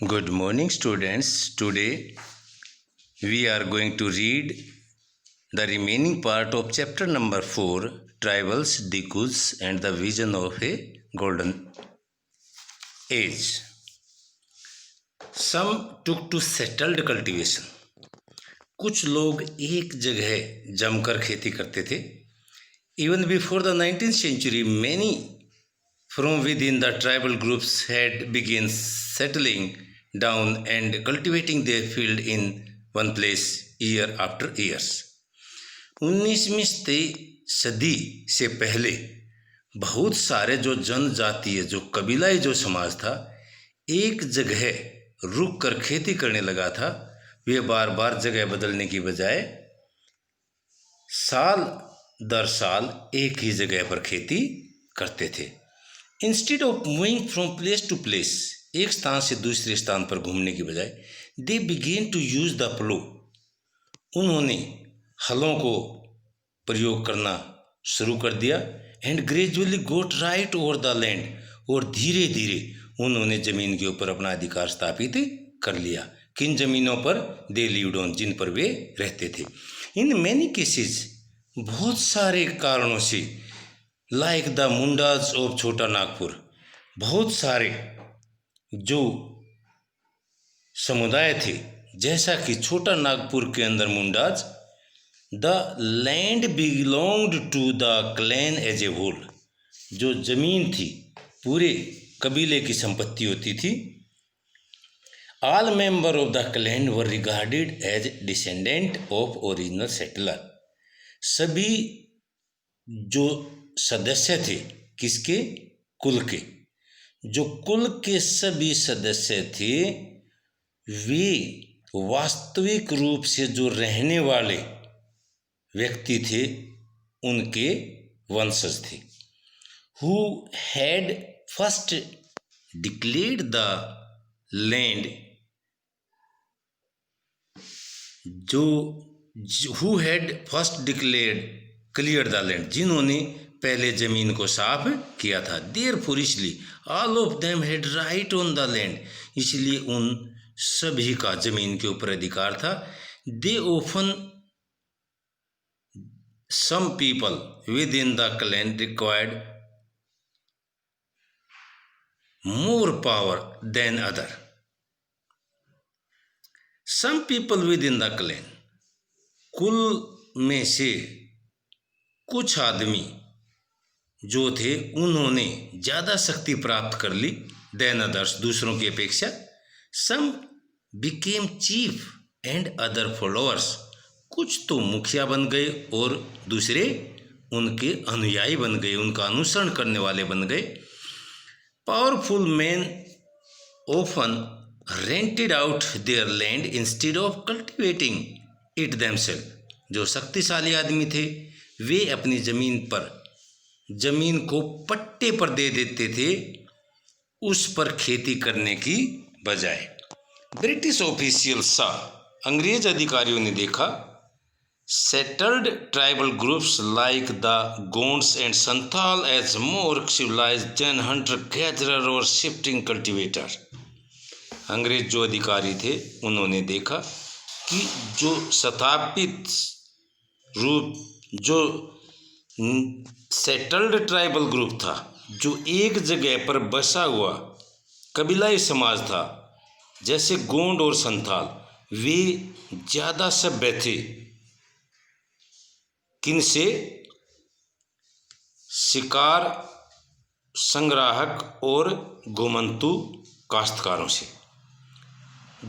Good morning, students. Today we are going to read the remaining part of chapter number 4, Tribals, Dikus, and the Vision of a Golden Age. Some took to settled cultivation. कुछ लोग एक जगह जमकर खेती करते थे. Even before the 19th century, many from within the tribal groups had begun settling down and cultivating their field in one place year after years. 19वीं सदी से पहले बहुत सारे जो जनजातीय जो कबीलाई जो समाज था एक जगह रुक कर खेती करने लगा था. वे बार बार जगह बदलने की बजाय साल दर साल एक ही जगह पर खेती करते थे. Instead of moving from place to place, एक स्थान से दूसरे स्थान पर घूमने की बजाय they began to use the plough, उन्होंने हलों को प्रयोग करना शुरू कर दिया. And gradually got right over the land, और धीरे धीरे उन्होंने ज़मीन के ऊपर अपना अधिकार स्थापित कर लिया. किन ज़मीनों पर? दे लिव्ड ऑन, जिन पर वे रहते थे. इन मैनी केसेस, बहुत सारे कारणों से, लाइक द मुंडाज ऑफ छोटा नागपुर, बहुत सारे जो समुदाय थे जैसा कि छोटा नागपुर के अंदर Mundas, the land belonged to the clan as a whole, जो जमीन थी पूरे कबीले की संपत्ति होती थी. All member of the clan were regarded as descendant of original settler, सभी जो सदस्य थे किसके? कुल के. जो कुल के सभी सदस्य थे वे वास्तविक रूप से जो रहने वाले व्यक्ति थे उनके वंशज थे. Who had first declared the land, जो who had first clear the land, जिन्होंने पहले जमीन को साफ किया था. देयरफॉर, इसलिए all of them had right on the land, इसलिए उन सभी का जमीन के ऊपर अधिकार था. They often some people within the clan required more power than other. Some people within the clan, कुल में से कुछ आदमी जो थे उन्होंने ज़्यादा शक्ति प्राप्त कर ली देन अदर्स, दूसरों की अपेक्षा. Some became chief and other followers, कुछ तो मुखिया बन गए और दूसरे उनके अनुयायी बन गए, उनका अनुसरण करने वाले बन गए. Powerful man often rented out their land instead of cultivating it themselves, जो शक्तिशाली आदमी थे वे अपनी ज़मीन को पट्टे पर दे देते थे उस पर खेती करने की बजाय. ब्रिटिश ऑफिशियल सा, अंग्रेज अधिकारियों ने देखा, settled tribal groups like the Gonds and Santhal as more civilised than hunter gatherer और शिफ्टिंग कल्टिवेटर. अंग्रेज जो अधिकारी थे उन्होंने देखा कि जो स्थापित रूप, जो सेटल्ड ट्राइबल ग्रुप था, जो एक जगह पर बसा हुआ कबीलाई समाज था जैसे गोंड और संथाल, वे ज़्यादा सभ्य थे. किनसे? शिकार संग्राहक और गोमंतु काश्तकारों से.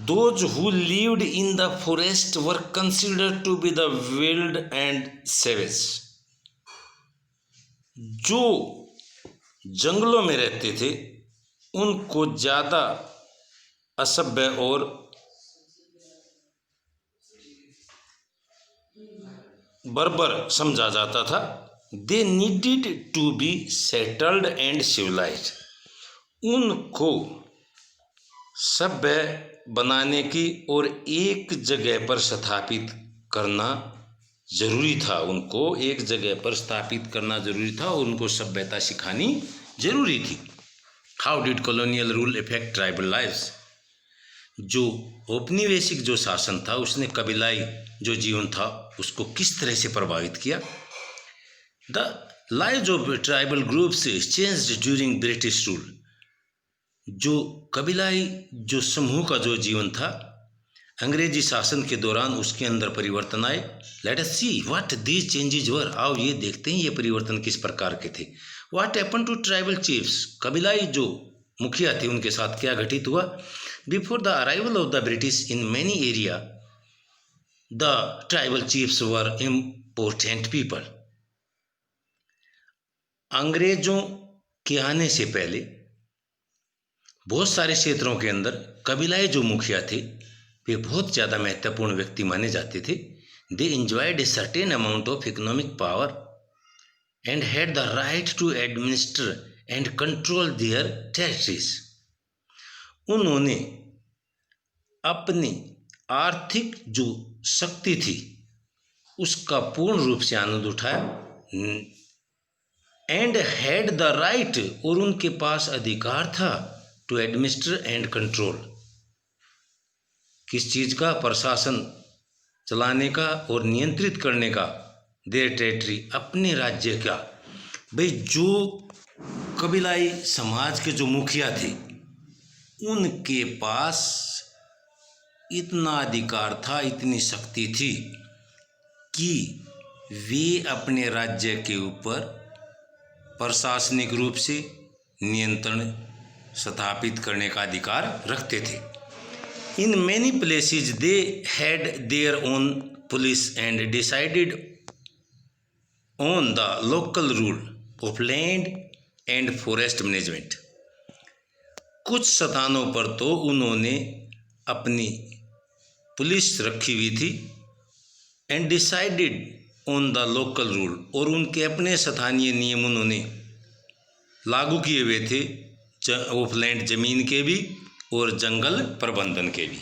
Those who lived in the forest were considered to be the wild and savage. जो जंगलों में रहते थे उनको ज़्यादा असभ्य और बर्बर समझा जाता था. They needed to be settled and civilized. उनको सभ्य बनाने की और एक जगह पर स्थापित करना जरूरी था. उनको एक जगह पर स्थापित करना जरूरी था, उनको सभ्यता सिखानी जरूरी थी. How did colonial rule effect tribal lives? जो औपनिवेशिक जो शासन था उसने कबीलाई जो जीवन था उसको किस तरह से प्रभावित किया। The lives of tribal groups changed during British rule. जो कबीलाई जो समूह का जो जीवन था अंग्रेजी शासन के दौरान उसके अंदर परिवर्तन आए। Let us see what these changes were. आओ ये देखते हैं ये परिवर्तन किस प्रकार के थे। What happen to tribal chiefs. कबीलाई जो मुखिया थे उनके साथ क्या घटित हुआ। Before the arrival of the British in many area the tribal chiefs were important people. अंग्रेजों के आने से पहले बहुत सारे क्षेत्रों के अंदर कबीलाई जो मुखिया थे वे बहुत ज़्यादा महत्वपूर्ण व्यक्ति माने जाते थे। They enjoyed a certain amount of economic power and had the right to administer and control their territories. उन्होंने अपनी आर्थिक जो शक्ति थी उसका पूर्ण रूप से आनंद उठाया। एंड हैड द राइट और उनके पास अधिकार था टू एडमिनिस्टर एंड कंट्रोल। किस चीज़ का। प्रशासन चलाने का और नियंत्रित करने का। देयर टेरिटरी अपने राज्य का। भाई जो कबीलाई समाज के जो मुखिया थे उनके पास इतना अधिकार था इतनी शक्ति थी कि वे अपने राज्य के ऊपर प्रशासनिक रूप से नियंत्रण स्थापित करने का अधिकार रखते थे। In many places they had their own police and decided on the local rule of land and forest management. कुछ स्थानों पर तो उन्होंने अपनी पुलिस रखी हुई थी and decided on the local rule और उनके अपने स्थानीय नियम उन्होंने लागू किए हुए थे ऑफ लैंड जमीन के भी और जंगल प्रबंधन के भी।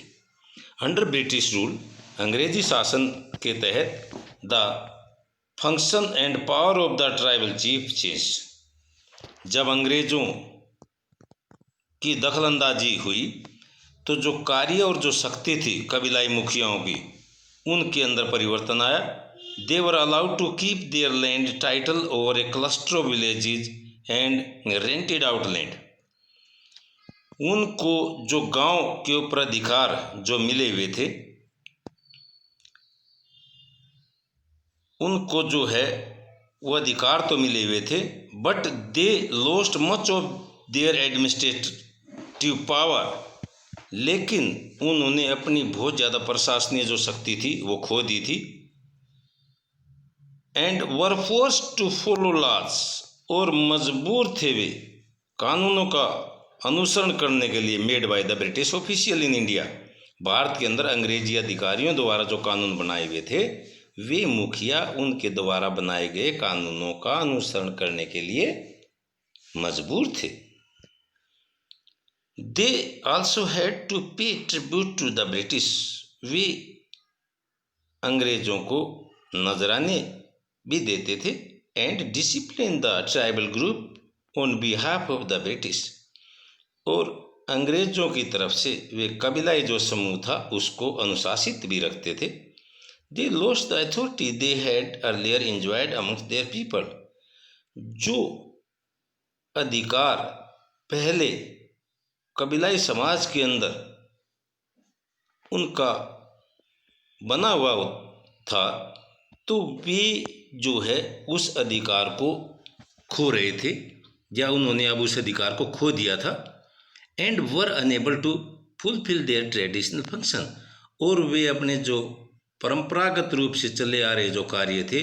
अंडर ब्रिटिश रूल अंग्रेजी शासन के तहत the function and power of the tribal chief change. जब अंग्रेजों की दखलंदाजी हुई तो जो कार्य और जो शक्ति थी कबीलाई मुखियाओं की उनके अंदर परिवर्तन आया। They were allowed to keep their land title over a cluster of villages and rented out land. उनको जो गांव के ऊपर अधिकार जो मिले हुए थे उनको जो है वो अधिकार तो मिले हुए थे but they lost much of their administrative power. लेकिन उन्होंने अपनी बहुत ज़्यादा प्रशासनिक जो शक्ति थी वो खो दी थी। And were force to follow laws और मजबूर थे वे कानूनों का अनुसरण करने के लिए। Made by the British official in India. Bharat के अंदर अंग्रेजी अधिकारियों द्वारा जो कानून बनाए हुए थे वे मुखिया उनके द्वारा बनाए गए कानूनों का अनुसरण करने के लिए मजबूर थे। दे ऑल्सो हैड टू पे ट्रिब्यूट टू द ब्रिटिश। वे अंग्रेजों को नजराने भी देते थे। And discipline the tribal group on behalf of the British. और अंग्रेजों की तरफ से वे कबीलाई जो समूह था उसको अनुशासित भी रखते थे। They lost the authority they had earlier enjoyed amongst their people. जो अधिकार पहले कबीलाई समाज के अंदर उनका बना हुआ था तो वे जो है उस अधिकार को खो रहे थे या उन्होंने अब उस अधिकार को खो दिया था। And were unable to fulfil their traditional function. और वे अपने जो परंपरागत रूप से चले आ रहे जो कार्य थे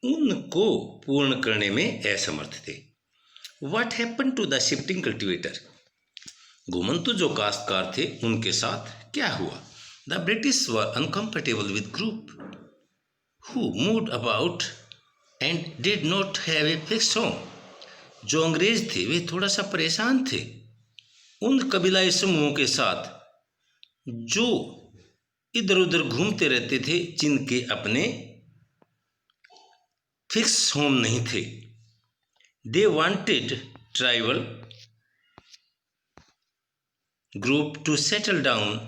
उनको पूर्ण करने में असमर्थ थे। What happen to the shifting cultivator. घुमंतु जो काश्तकार थे उनके साथ क्या हुआ। The British were uncomfortable with group who moved about and did not have a fixed home. जो अंग्रेज थे वे थोड़ा सा परेशान थे उन कबीलाई समूहों के साथ जो इधर उधर घूमते रहते थे जिनके अपने फिक्स होम नहीं थे। They wanted tribal group to settle down.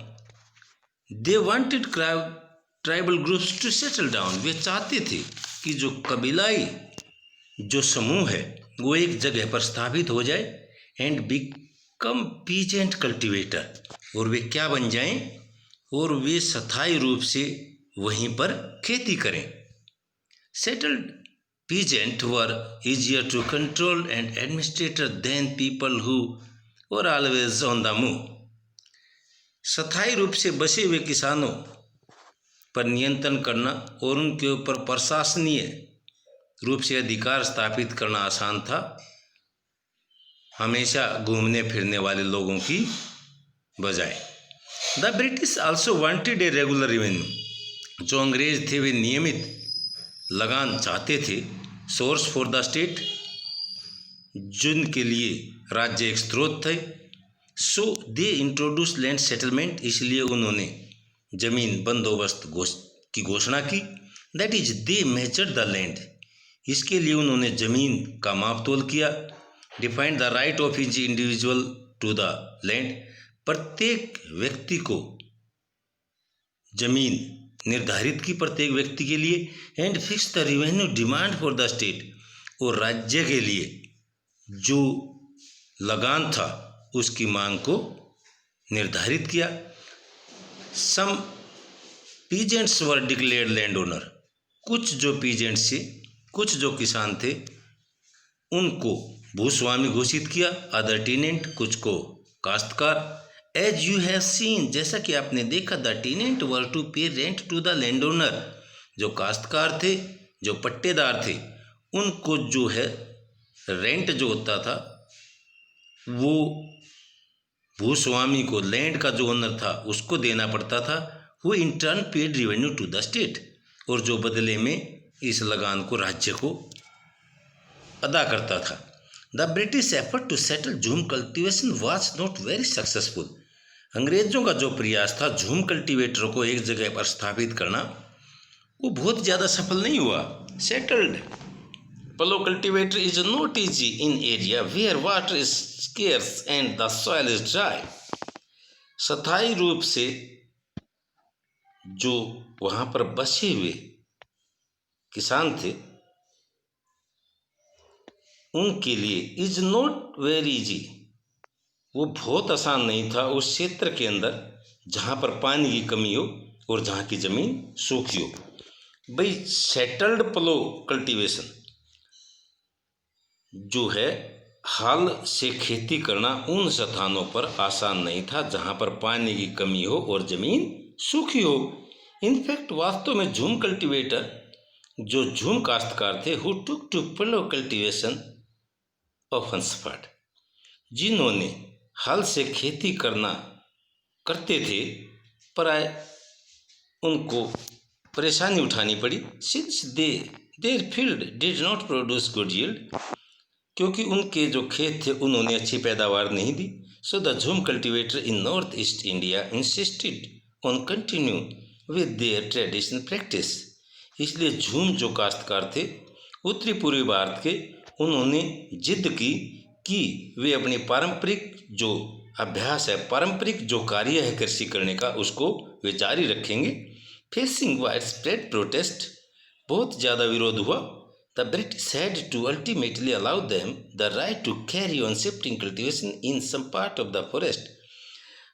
They wanted tribal groups to settle down. वे चाहते थे कि जो कबीलाई जो समूह है वो एक जगह पर स्थापित हो जाए एंड बिकम पीजेंट कल्टिवेटर, और वे क्या बन जाएं, और वे स्थायी रूप से वहीं पर खेती करें. Settled peasants were easier to control and administrate than people who were always on the move. स्थायी रूप से बसे हुए किसानों पर नियंत्रण करना और उनके ऊपर प्रशासनीय रूप से अधिकार स्थापित करना आसान था, हमेशा घूमने फिरने वाले लोगों की बजाय. The British also wanted a regular revenue. जो अंग्रेज थे वे नियमित लगान चाहते थे. सोर्स फॉर द स्टेट, जिनके लिए राज्य एक स्रोत थे. So they introduce land settlement, इसलिए उन्होंने जमीन बंदोबस्त की घोषणा की. That is they measured the land, इसके लिए उन्होंने जमीन का मापतोल किया. Defined the right of each individual to the land, प्रत्येक व्यक्ति को जमीन निर्धारित की प्रत्येक व्यक्ति के लिए. And fix the revenue demand for the state, और राज्य के लिए जो लगान था उसकी मांग को निर्धारित किया. Some peasants were declared land owner, कुछ जो पीजेंट्स थे, कुछ जो किसान थे, उनको भूस्वामी घोषित किया. अदर टेनेंट, कुछ को काश्तकार. एज यू हैव सीन, जैसा कि आपने देखा, the tenant were to pay rent to the land owner, जो काश्तकार थे, जो पट्टेदार थे, उनको जो है रेंट जो होता था वो भूस्वामी को, लैंड का जो ओनर था उसको देना पड़ता था. वो in turn paid revenue to the state, और जो बदले में इस लगान को राज्य को अदा करता था. The British effort to settle jhum cultivation was not very successful. अंग्रेजों का जो प्रयास था झूम कल्टीवेटर को एक जगह पर स्थापित करना, वो बहुत ज़्यादा सफल नहीं हुआ. Settled plough cultivator is not easy in area where water is scarce and the soil is dry. स्थायी रूप से जो वहाँ पर बसे हुए किसान थे उनके लिए इज नॉट वेरी इजी, वो बहुत आसान नहीं था उस क्षेत्र के अंदर जहाँ पर पानी की कमी हो और जहाँ की ज़मीन सूखी हो. भाई सेटल्ड प्लो कल्टीवेशन जो है, हाल से खेती करना उन स्थानों पर आसान नहीं था जहाँ पर पानी की कमी हो और ज़मीन सूखी हो. इनफैक्ट वास्तव में झूम कल्टीवेटर जो झूम काश्तकार थे, who took to plough cultivation of हंसफर्ड, जिन्होंने हल से खेती करते थे, पर उनको परेशानी उठानी पड़ी. Since their field did not produce good yield, क्योंकि उनके जो खेत थे उन्होंने अच्छी पैदावार नहीं दी. सो द झूम cultivator in north east India insisted on continue with their traditional practice, इसलिए झूम जो काश्तकार थे उत्तरी पूर्वी भारत के, उन्होंने जिद की कि वे अपनी पारंपरिक जो अभ्यास है, पारंपरिक जो कार्य है कृषि करने का, उसको वे जारी रखेंगे. फेसिंग वाइड स्प्रेड प्रोटेस्ट, बहुत ज़्यादा विरोध हुआ. The British had to ultimately allow them the right to carry on shifting cultivation in some part of the forest.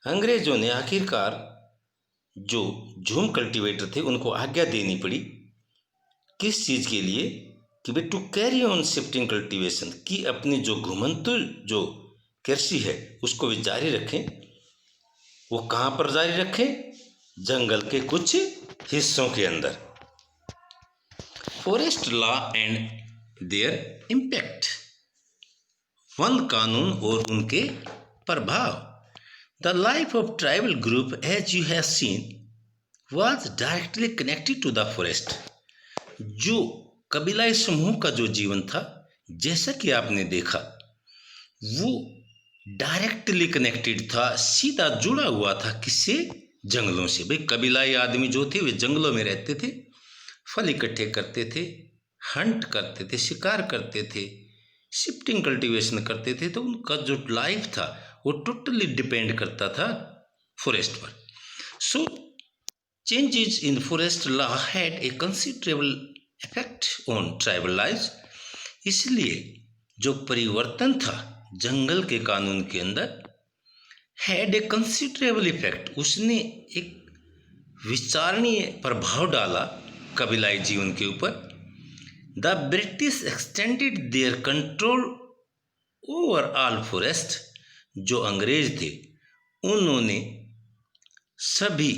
अंग्रेजों ने आखिरकार जो झूम कल्टीवेटर थे उनको आज्ञा देनी पड़ी. किस चीज़ के लिए? कि वे to carry on shifting cultivation, की अपनी जो घुमंतु जो कृषि है उसको वे जारी रखें. वो कहाँ पर जारी रखें? जंगल के कुछ हिस्सों के अंदर. Forest law and their impact, वन कानून और उनके प्रभाव. The life of tribal group as you have seen was directly connected to the forest. जो कबीलाई समूह का जो जीवन था, जैसा कि आपने देखा, वो डायरेक्टली कनेक्टेड था, सीधा जुड़ा हुआ था. किससे? जंगलों से. भाई कबीलाई आदमी जो थे वे जंगलों में रहते थे, फल इकट्ठे करते थे, हंट करते थे, शिकार करते थे, शिफ्टिंग कल्टीवेशन करते थे. तो उनका जो लाइफ था वो टोटली डिपेंड करता था फॉरेस्ट पर। So changes in forest law had a considerable effect on tribal lives. इसलिए जो परिवर्तन था जंगल के कानून के अंदर हैड ए कंसिडरेबल इफेक्ट, उसने एक विचारणीय प्रभाव डाला कबीलाई जीवन के ऊपर। The British extended their control over all forest, जो अंग्रेज थे उन्होंने सभी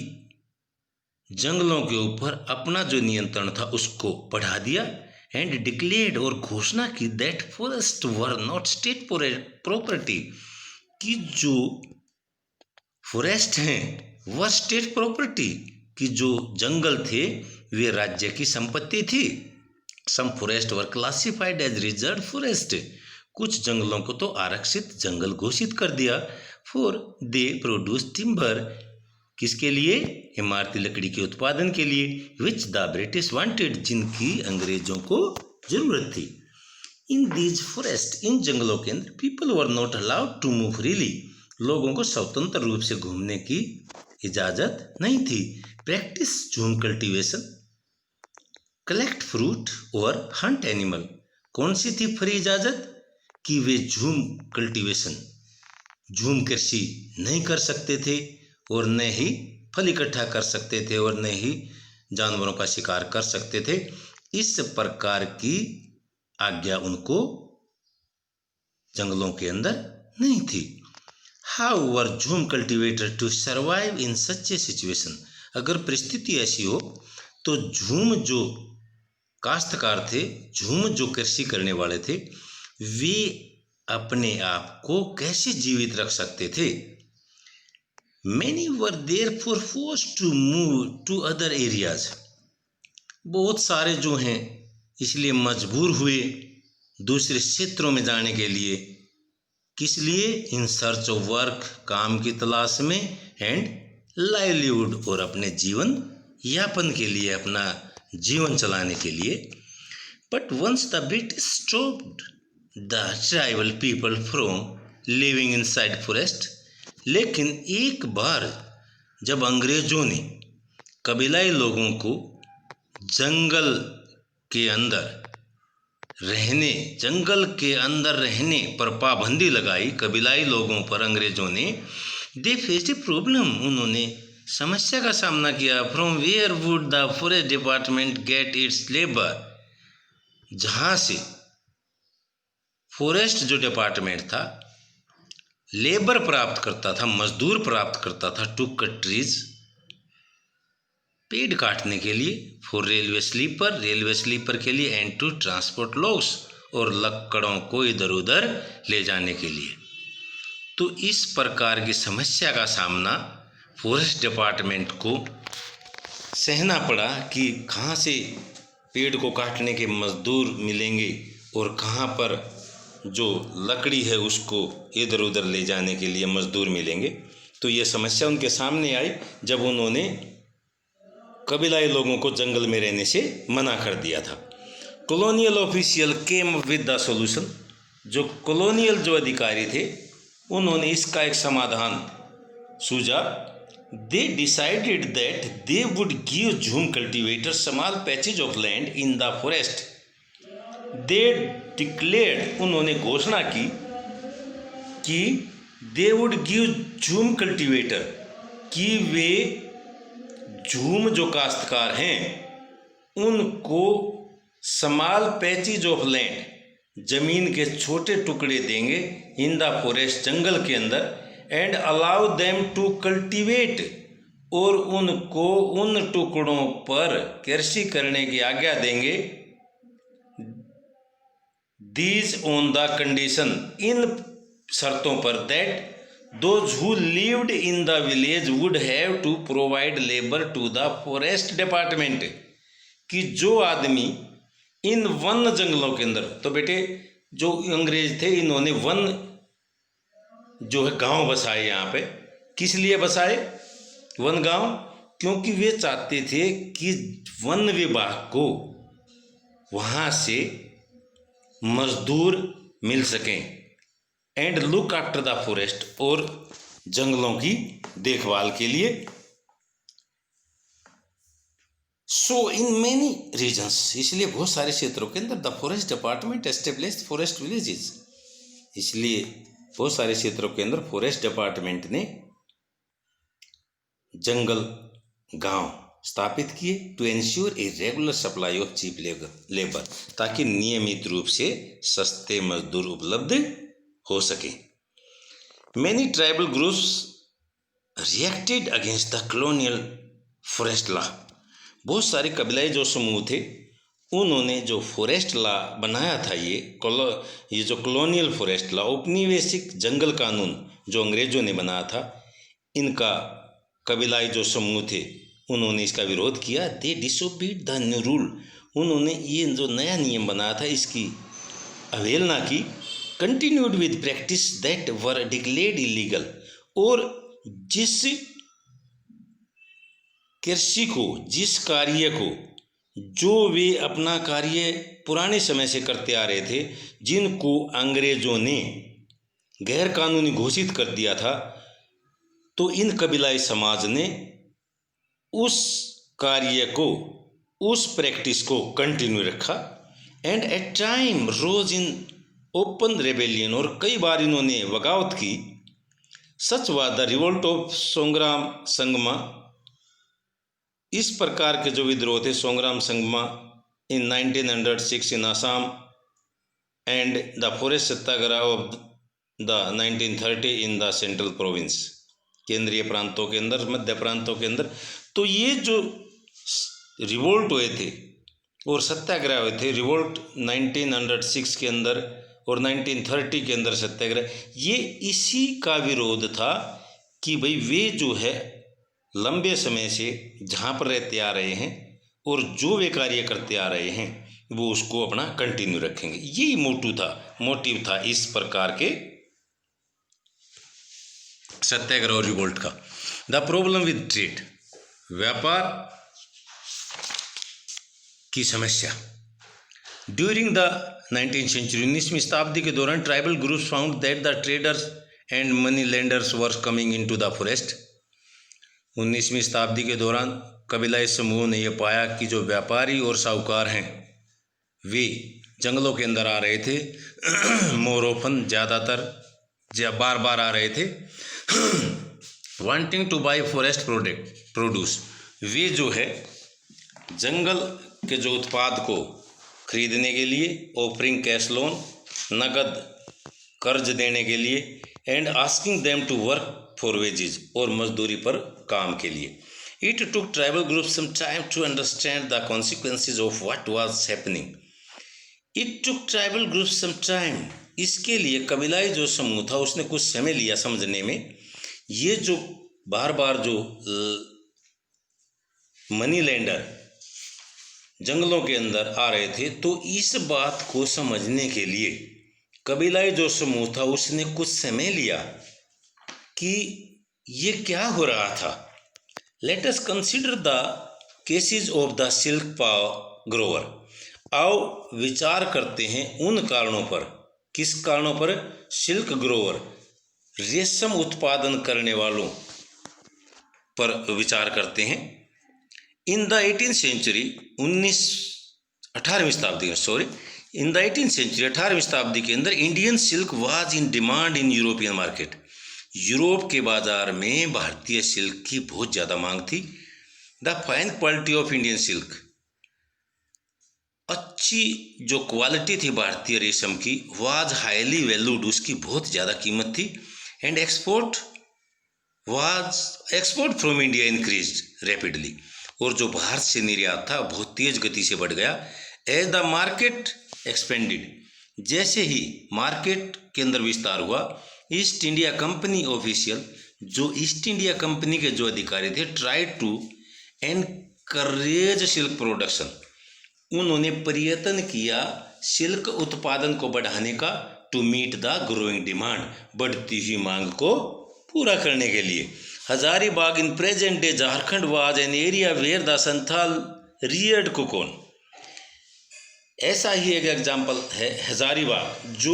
जंगलों के ऊपर अपना जो नियंत्रण था उसको बढ़ा दिया। एंड डिक्लेयर्ड, और घोषणा की, that forest were not state property, कि जो फॉरेस्ट हैं वह स्टेट प्रॉपर्टी, कि जो जंगल थे वे राज्य की संपत्ति थी। सम फॉरेस्ट वर क्लासिफाइड एज रिजर्व फॉरेस्ट, कुछ जंगलों को तो आरक्षित जंगल घोषित कर दिया। फॉर दे प्रोड्यूस टिम्बर, किसके लिए? इमारती लकड़ी के उत्पादन के लिए। विच द ब्रिटिश वांटेड, जिनकी अंग्रेजों को जरूरत थी। इन दीज फॉरेस्ट, इन जंगलों के अंदर people were not allowed to move freely, लोगों को स्वतंत्र रूप से घूमने की इजाजत नहीं थी। प्रैक्टिस झूम कल्टीवेशन, कलेक्ट फ्रूट और हंट एनिमल, कौन सी थी फ्री इजाजत? कि वे झूम कल्टीवेशन, झूम कृषि नहीं कर सकते थे और न ही फल इकट्ठा कर सकते थे और न ही जानवरों का शिकार कर सकते थे। इस प्रकार की आज्ञा उनको जंगलों के अंदर नहीं थी। However jhum cultivator to survive in such a situation, अगर परिस्थिति ऐसी हो तो झूम जो काश्तकार थे, झूम जो कृषि करने वाले थे, वे अपने आप को कैसे जीवित रख सकते थे। Many were therefore forced to move to other areas, बहुत सारे जो हैं इसलिए मजबूर हुए दूसरे क्षेत्रों में जाने के लिए। किस लिए? इन सर्च ऑफ वर्क, काम की तलाश में, एंड लाइवलीहुड, और अपने जीवन यापन के लिए, अपना जीवन चलाने के लिए। But once the British stopped the tribal people from living inside forest, लेकिन एक बार जब अंग्रेजों ने कबीलाई लोगों को जंगल के अंदर रहने पर पाबंदी लगाई, कबीलाई लोगों पर अंग्रेजों ने, दे फेस्ड ए प्रॉब्लम, उन्होंने समस्या का सामना किया। From where would the forest department get its labour, जहाँ से फॉरेस्ट जो डिपार्टमेंट था लेबर प्राप्त करता था, मजदूर प्राप्त करता था, टू कट ट्रीज, पेड़ काटने के लिए, फॉर रेलवे स्लीपर के लिए, एंड टू ट्रांसपोर्ट लॉग्स, और लकड़ों को इधर उधर ले जाने के लिए। तो इस प्रकार की समस्या का सामना फॉरेस्ट डिपार्टमेंट को सहना पड़ा कि कहाँ से पेड़ को काटने के मजदूर मिलेंगे और कहाँ पर जो लकड़ी है उसको इधर उधर ले जाने के लिए मजदूर मिलेंगे। तो ये समस्या उनके सामने आई जब उन्होंने कबीलाई लोगों को जंगल में रहने से मना कर दिया था। Colonial official came with the solution, जो कॉलोनियल जो अधिकारी थे उन्होंने इसका एक समाधान सूझा। They decided that they would give jhum cultivator small patches of land in the forest. They declared, उन्होंने घोषणा की कि they would give jhum cultivator, कि वे झूम जो काश्तकार हैं उनको स्मॉल पैचेज ऑफ लैंड, जमीन के छोटे टुकड़े देंगे, इन द फॉरेस्ट, जंगल के अंदर, and allow them to cultivate, और उनको उन टुकड़ों पर कृषि करने की आज्ञा देंगे। दीज ऑन द कंडीशन, इन शर्तों पर, that those who lived in the village would have to provide labour to the forest department, कि जो आदमी इन वन जंगलों के अंदर, तो बेटे जो अंग्रेज थे इन्होंने वन जो है गांव बसाए यहाँ पे। किस लिए बसाए वन गांव? क्योंकि वे चाहते थे कि वन विभाग को वहाँ से मजदूर मिल सकें, and look after the forest, और जंगलों की देखभाल के लिए। सो इन मैनी रीजन्स, इसलिए बहुत सारे क्षेत्रों के अंदर the forest department established forest villages, इसलिए बहुत सारे क्षेत्रों के अंदर फॉरेस्ट डिपार्टमेंट ने जंगल गांव स्थापित किए। To ensure a regular supply of cheap labour, ताकि नियमित रूप से सस्ते मजदूर उपलब्ध हो सके। Many tribal groups reacted against the colonial forest law, बहुत सारे कबीलाई जो समूह थे उन्होंने जो फॉरेस्ट लॉ बनाया था, ये जो कॉलोनियल फॉरेस्ट लॉ, औपनिवेशिक जंगल कानून जो अंग्रेजों ने बनाया था, इनका कबीलाई जो समूह थे उन्होंने इसका विरोध किया। दे डिसोबीड द न्यू रूल, उन्होंने ये जो नया नियम बनाया था इसकी अवहेलना की। Continued with practice that were declared illegal, और जिस कृषि को, जिस कार्य को, जो वे अपना कार्य पुराने समय से करते आ रहे थे, जिनको अंग्रेजों ने गैर कानूनी घोषित कर दिया था, तो इन कबीलाई समाज ने उस कार्य को, उस प्रैक्टिस को कंटिन्यू रखा। And at time rose in open rebellion, और कई बार इन्होंने बगावत की। Such was the revolt of Songram Sangma, इस प्रकार के जो विद्रोह थे Songram Sangma in 1906 in Assam, and the forest satyagraha of the 1930 in the central province, केंद्रीय प्रांतों के अंदर, मध्य प्रांतों के अंदर। तो ये जो रिवोल्ट हुए थे और सत्याग्रह हुए थे, रिवोल्ट 1906 के अंदर और 1930 के अंदर सत्याग्रह, ये इसी का विरोध था कि भाई वे जो है लंबे समय से जहाँ पर रहते आ रहे हैं और जो वे कार्य करते आ रहे हैं वो उसको अपना कंटिन्यू रखेंगे। यही मोटिव था इस प्रकार के सत्याग्रह और रिवोल्ट का। द प्रॉब्लम विद ट्रेड, व्यापार की समस्या। ड्यूरिंग द 19th सेंचुरी, 19वीं शताब्दी के दौरान tribal groups found that the traders and money lenders were coming into the forest. 19वीं शताब्दी के दौरान कबीलाई समूह ने यह पाया कि जो व्यापारी और साहूकार हैं वे जंगलों के अंदर आ रहे थे। मोर ऑफन, ज़्यादातर बार बार आ रहे थे। Wanting to buy forest produce, वे जो है जंगल के जो उत्पाद को खरीदने के लिए, ऑफरिंग कैश लोन, नगद कर्ज देने के लिए, and asking them to work for wages, और मजदूरी पर काम के लिए। It took tribal group some time to understand the consequences of what was happening. It took tribal group some time, इसके लिए कबीलाई जो समूह था उसने कुछ समय लिया समझने में। ये जो बार बार जो मनी लेंडर जंगलों के अंदर आ रहे थे, तो इस बात को समझने के लिए कबीलाई जो समूह था उसने कुछ समय लिया कि ये क्या हो रहा था। Let us consider the cases of the silk Grover, आओ विचार करते हैं उन कारणों पर। किस कारणों पर? सिल्क ग्रोवर, रेशम उत्पादन करने वालों पर विचार करते हैं। इन द 18th सेंचुरी, 18वीं शताब्दी के अंदर Indian silk was in demand in European market, Europe के बाजार में भारतीय सिल्क की बहुत ज़्यादा मांग थी। The fine quality of Indian silk, अच्छी जो क्वालिटी थी भारतीय रेशम की, वाज हाईली वैल्यूड, उसकी बहुत ज़्यादा कीमत थी। And export from India increased rapidly, और जो भारत से निर्यात था बहुत तेज गति से बढ़ गया। एज द मार्केट एक्सपेंडेड, जैसे ही मार्केट के अंदर विस्तार हुआ, ईस्ट इंडिया कंपनी ऑफिशियल, जो ईस्ट इंडिया कंपनी के जो अधिकारी थे, try to encourage silk production, उन्होंने प्रयत्न किया सिल्क उत्पादन को बढ़ाने का, to meet the growing demand, बढ़ती हुई मांग को पूरा करने के लिए। Hazaribagh in present day Jharkhand was an area where the Santhal reared cocoon, ऐसा ही एक एग्जाम्पल है हजारीबाग, जो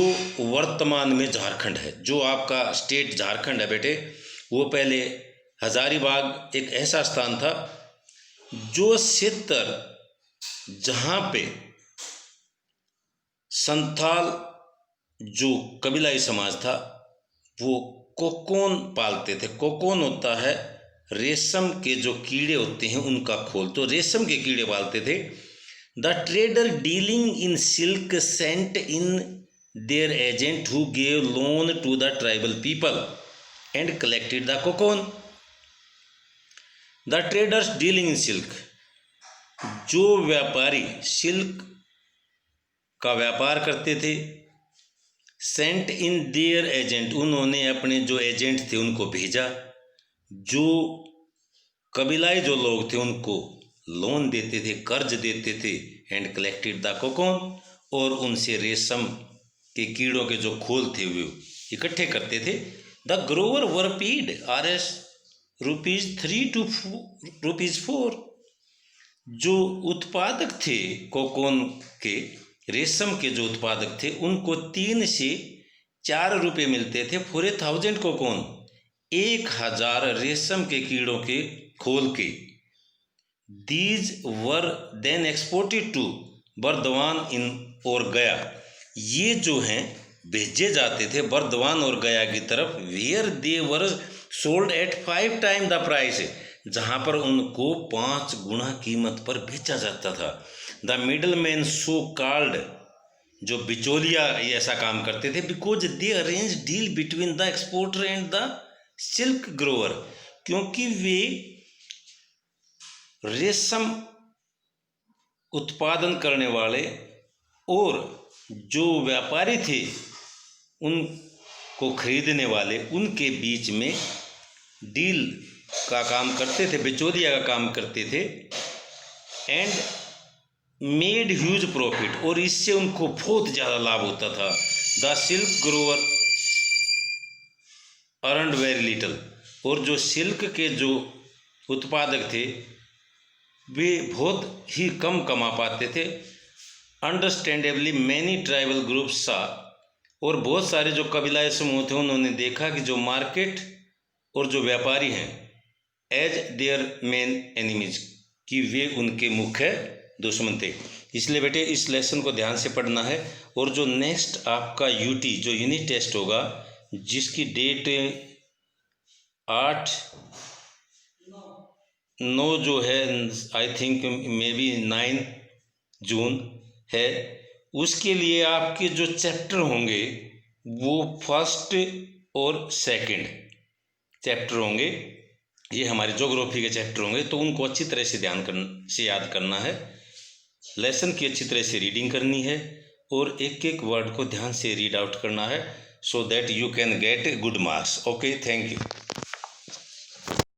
वर्तमान में झारखंड है। जो आपका स्टेट झारखंड है बेटे, वो पहले हजारीबाग एक ऐसा स्थान था जो क्षेत्र जहाँ पे संथाल जो कबीलाई समाज था वो कोकोन पालते थे। कोकोन होता है रेशम के जो कीड़े होते हैं उनका खोल, तो रेशम के कीड़े पालते थे। The trader dealing in silk sent in their agent who gave loan to the tribal people and collected the cocoon. The traders dealing in silk, जो व्यापारी सिल्क का व्यापार करते थे, सेंट इन देयर एजेंट, उन्होंने अपने जो एजेंट थे उनको भेजा, जो कबीलाई जो लोग थे उनको लोन देते थे, कर्ज देते थे, एंड कलेक्टेड द कोकोन, और उनसे रेशम के कीड़ों के जो खोल थे वो इकट्ठे करते थे। The Grover were paid Rs ₹3 to ₹4। जो उत्पादक थे कोकोन के, रेशम के जो उत्पादक थे, उनको 3 से 4 रुपये मिलते थे फॉर 1000 कोकोन, 1000 रेशम के कीड़ों के खोल के। These were then exported to Burdwan in और गया, ये जो हैं भेजे जाते थे बर्दवान और गया की तरफ। Where they were sold at 5 times the price, जहाँ पर उनको 5 गुना कीमत पर बेचा जाता था। The middle man so called, जो बिचौलिया ये ऐसा काम करते थे, because they arrange deal between the exporter and the silk Grover, क्योंकि वे रेशम उत्पादन करने वाले और जो व्यापारी थे उनको खरीदने वाले, उनके बीच में डील का काम करते थे, बिचौलिया का काम करते थे। एंड मेड ह्यूज प्रॉफिट, और इससे उनको बहुत ज़्यादा लाभ होता था। The silk Grover earned very little, और जो सिल्क के जो उत्पादक थे वे बहुत ही कम कमा पाते थे। अंडरस्टैंडेबली मैनी ट्राइबल ग्रुप्स सा, और बहुत सारे जो कबीलाई समूह थे उन्होंने देखा कि जो मार्केट और जो व्यापारी हैं एज देयर मेन एनिमीज, कि वे उनके मुख्य दुश्मन थे। इसलिए बेटे इस लेसन को ध्यान से पढ़ना है। और जो नेक्स्ट आपका यूटी जो यूनिट टेस्ट होगा, जिसकी डेट 8/9 जो है, आई थिंक मे बी 9 जून है, उसके लिए आपके जो चैप्टर होंगे वो फर्स्ट और सेकंड चैप्टर होंगे, ये हमारे ज्योग्राफी के चैप्टर होंगे, तो उनको अच्छी तरह से याद करना है। लेसन की अच्छी तरह से रीडिंग करनी है और एक एक वर्ड को ध्यान से रीड आउट करना है, so that you can get good marks. Okay, thank you.